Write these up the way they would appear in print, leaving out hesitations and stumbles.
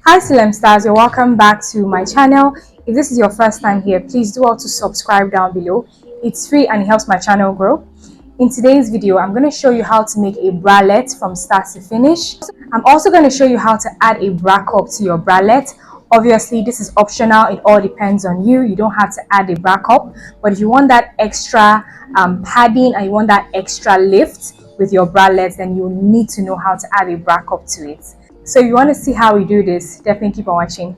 Hi Silem stars, you're welcome back to my channel. If this is your first time here, please do also subscribe down below. It's free and it helps my channel grow. In today's video, I'm going to show you how to make a bralette from start to finish. I'm also going to show you how to add a bra cup to your bralette. Obviously, this is optional. It all depends on you. You don't have to add a bra cup, but if you want that extra padding and you want that extra lift with your bralette, then you need to know how to add a bra cup to it. So if you want to see how we do this, definitely keep on watching.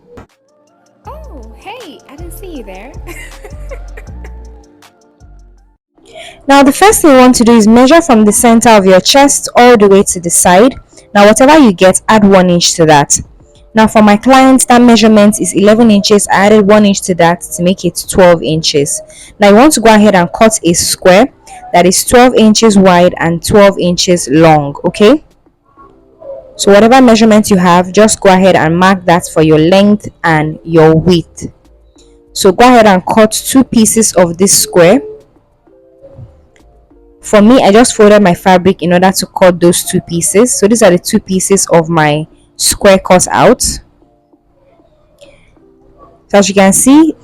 Oh, hey, I didn't see you there. Now the first thing you want to do is measure from the center of your chest all the way to the side. Now whatever you get, add 1 inch to that. Now for my client, that measurement is 11 inches. I added 1 inch to that to make it 12 inches. Now you want to go ahead and cut a square that is 12 inches wide and 12 inches long, okay? So whatever measurement you have, just go ahead and mark that for your length and your width. So go ahead and cut 2 pieces of this square. For me, I just folded my fabric in order to cut those 2 pieces. So these are the 2 pieces of my square cut out. So as you can see,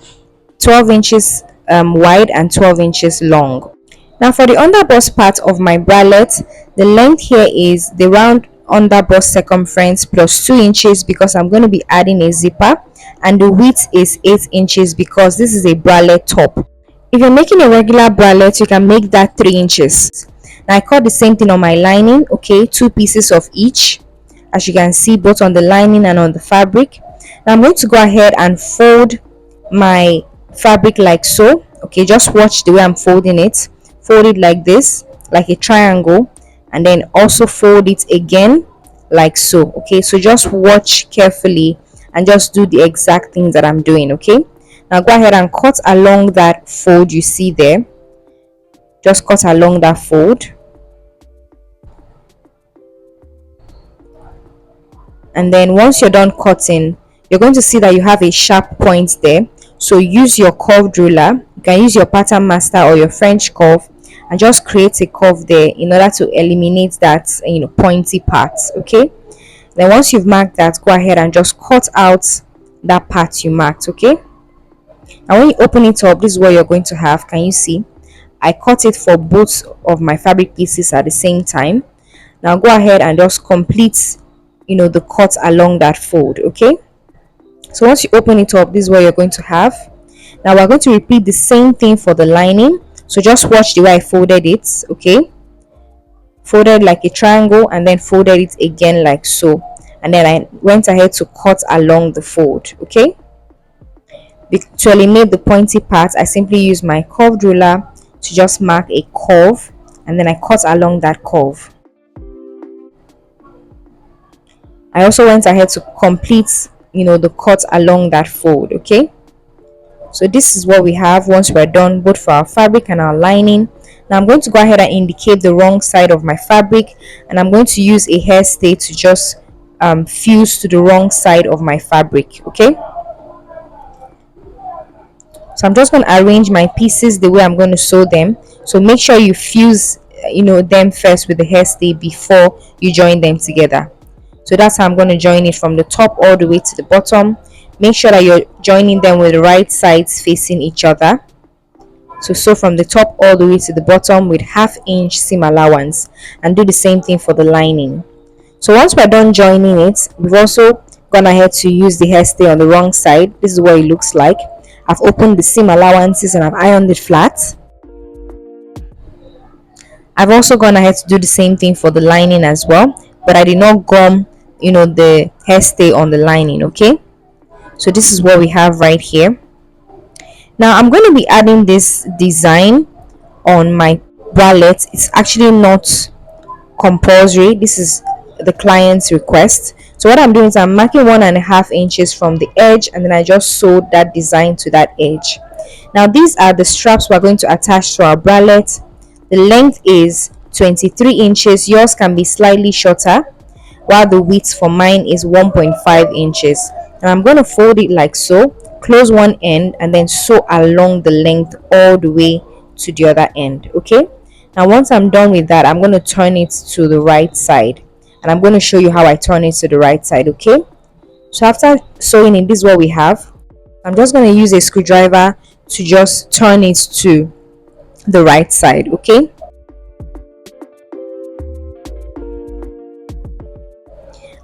12 inches wide and 12 inches long. Now for the underbust part of my bralette, the length here is the round underbust circumference plus 2 inches because I'm going to be adding a zipper, and the width is 8 inches because this is a bralette top. If you're making a regular bralette, you can make that 3 inches. Now I cut the same thing on my lining, okay, 2 pieces of each, as you can see, both on the lining and on the fabric. Now I'm going to go ahead and fold my fabric like so, okay, just watch the way I'm folding it. Fold it like this, like a triangle, and then also fold it again like so, okay? So just watch carefully and just do the exact things that I'm doing, okay? Now go ahead and cut along that fold you see there. Just cut along that fold, and then once you're done cutting, you're going to see that you have a sharp point there. So use your curved ruler. You can use your pattern master or your French curve and just create a curve there in order to eliminate that pointy part, okay? Then once you've marked that, go ahead and just cut out that part you marked, okay? And when you open it up, this is what you're going to have. Can you see? I cut it for both of my fabric pieces at the same time. Now go ahead and just complete the cut along that fold, okay? So once you open it up, this is what you're going to have. Now we're going to repeat the same thing for the lining. So just watch the way I folded it, okay? Folded like a triangle and then folded it again like so. And then I went ahead to cut along the fold, okay? To eliminate the pointy part, I simply use my curved ruler to just mark a curve, and then I cut along that curve. I also went ahead to complete, the cut along that fold, okay? So this is what we have once we're done both for our fabric and our lining. Now I'm going to go ahead and indicate the wrong side of my fabric, and I'm going to use a hairstay to just fuse to the wrong side of my fabric, okay? So I'm just going to arrange my pieces the way I'm going to sew them. So make sure you fuse them first with the hairstay before you join them together. So that's how I'm going to join it from the top all the way to the bottom. Make sure that you're joining them with the right sides facing each other. So sew from the top all the way to the bottom with 1/2 inch seam allowance, and do the same thing for the lining. So once we're done joining it, we've also gone ahead to use the hairstay on the wrong side. This is what it looks like. I've opened the seam allowances and I've ironed it flat. I've also gone ahead to do the same thing for the lining as well, but I did not gum the hairstay on the lining, okay? So this is what we have right here. Now I'm going to be adding this design on my bralette. It's actually not compulsory. This is the client's request. So what I'm doing is I'm marking 1.5 inches from the edge, and then I just sewed that design to that edge. Now these are the straps we're going to attach to our bralette. The length is 23 inches. Yours can be slightly shorter, while the width for mine is 1.5 inches. And I'm going to fold it like so, close one end, and then sew along the length all the way to the other end, okay? Now once I'm done with that, I'm going to turn it to the right side, and I'm going to show you how I turn it to the right side, okay? So after sewing it, this is what we have. I'm just going to use a screwdriver to just turn it to the right side. Okay,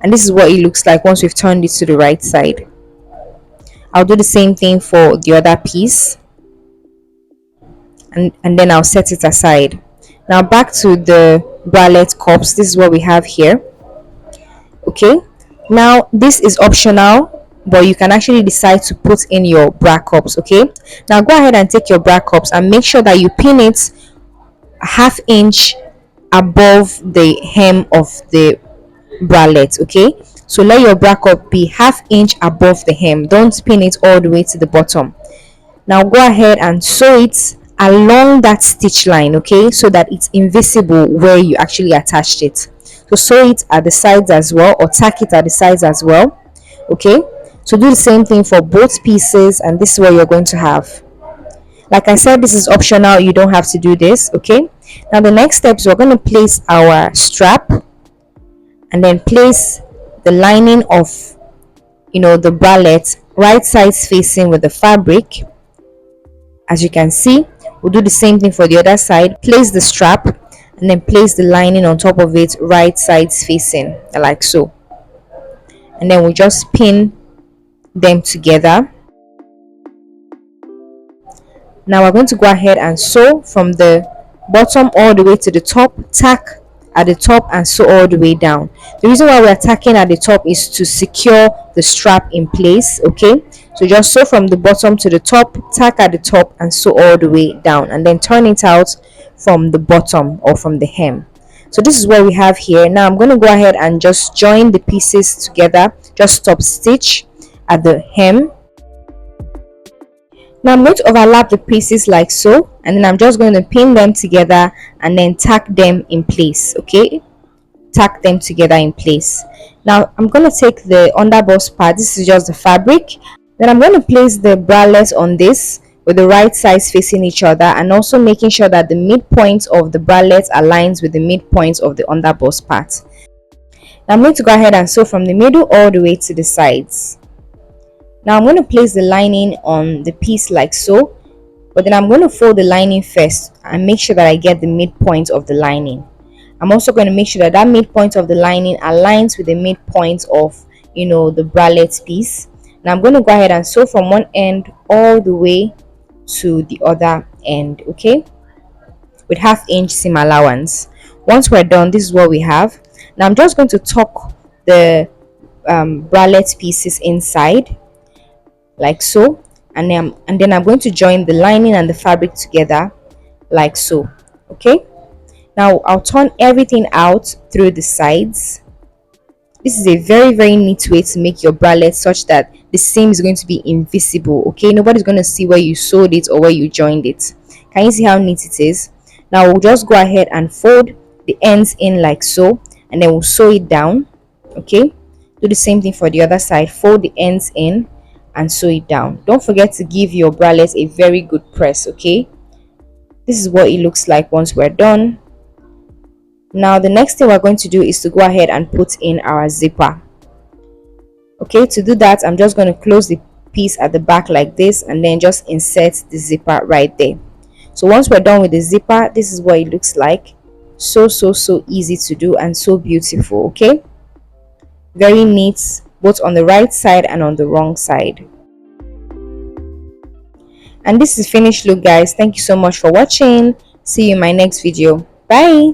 and this is what it looks like once we've turned it to the right side. I'll do the same thing for the other piece, and then I'll set it aside. Now back to the bralette cups. This is what we have here. Okay, now this is optional, but you can actually decide to put in your bra cups. Okay, now go ahead and take your bra cups and make sure that you pin it half inch above the hem of the bralette. Okay, so let your bra cup be half inch above the hem, don't pin it all the way to the bottom. Now go ahead and sew it along that stitch line, okay, so that it's invisible where you actually attached it. So sew it at the sides as well, or tack it at the sides as well. Okay, so do the same thing for both pieces, and this is what you're going to have. Like I said, this is optional, you don't have to do this. Okay, now the next steps, we're going to place our strap and then place the lining of the bralette right sides facing with the fabric. As you can see, we'll do the same thing for the other side. Place the strap and then place the lining on top of it right sides facing, like so, and then we'll just pin them together. Now we're going to go ahead and sew from the bottom all the way to the top, tack at the top and sew all the way down. The reason why we're tacking at the top is to secure the strap in place. Okay, so just sew from the bottom to the top, tack at the top and sew all the way down, and then turn it out from the bottom or from the hem. So this is what we have here. Now I'm going to go ahead and just join the pieces together. Just stop stitch at the hem. Now I'm going to overlap the pieces like so, and then I'm just going to pin them together and then tack them in place. Okay, tack them together in place. Now I'm going to take the underbust part. This is just the fabric. Then I'm going to place the bralette on this with the right sides facing each other, and also making sure that the midpoint of the bralette aligns with the midpoint of the underbust part. Now I'm going to go ahead and sew from the middle all the way to the sides. Now I'm going to place the lining on the piece like so, but then I'm going to fold the lining first and make sure that I get the midpoint of the lining. I'm also going to make sure that that midpoint of the lining aligns with the midpoint of the bralette piece. Now I'm going to go ahead and sew from one end all the way to the other end, okay, with half-inch seam allowance. Once we're done, this is what we have. Now I'm just going to tuck the bralette pieces inside like so, and then I'm going to join the lining and the fabric together like so. Okay, now I'll turn everything out through the sides. This is a very neat way to make your bralette such that the seam is going to be invisible. Okay, nobody's going to see where you sewed it or where you joined it. Can you see how neat it is? Now we'll just go ahead and fold the ends in like so, and then we'll sew it down. Okay, do the same thing for the other side. Fold the ends in and sew it down. Don't forget to give your bralette a very good press. Okay, this is what it looks like once we're done. Now the next thing we're going to do is to go ahead and put in our zipper. Okay, to do that, I'm just going to close the piece at the back like this, and then just insert the zipper right there. So once we're done with the zipper, this is what it looks like. So easy to do and so beautiful. Okay, very neat, both on the right side and on the wrong side. And this is finished look, guys. Thank you so much for watching. See you in my next video. Bye.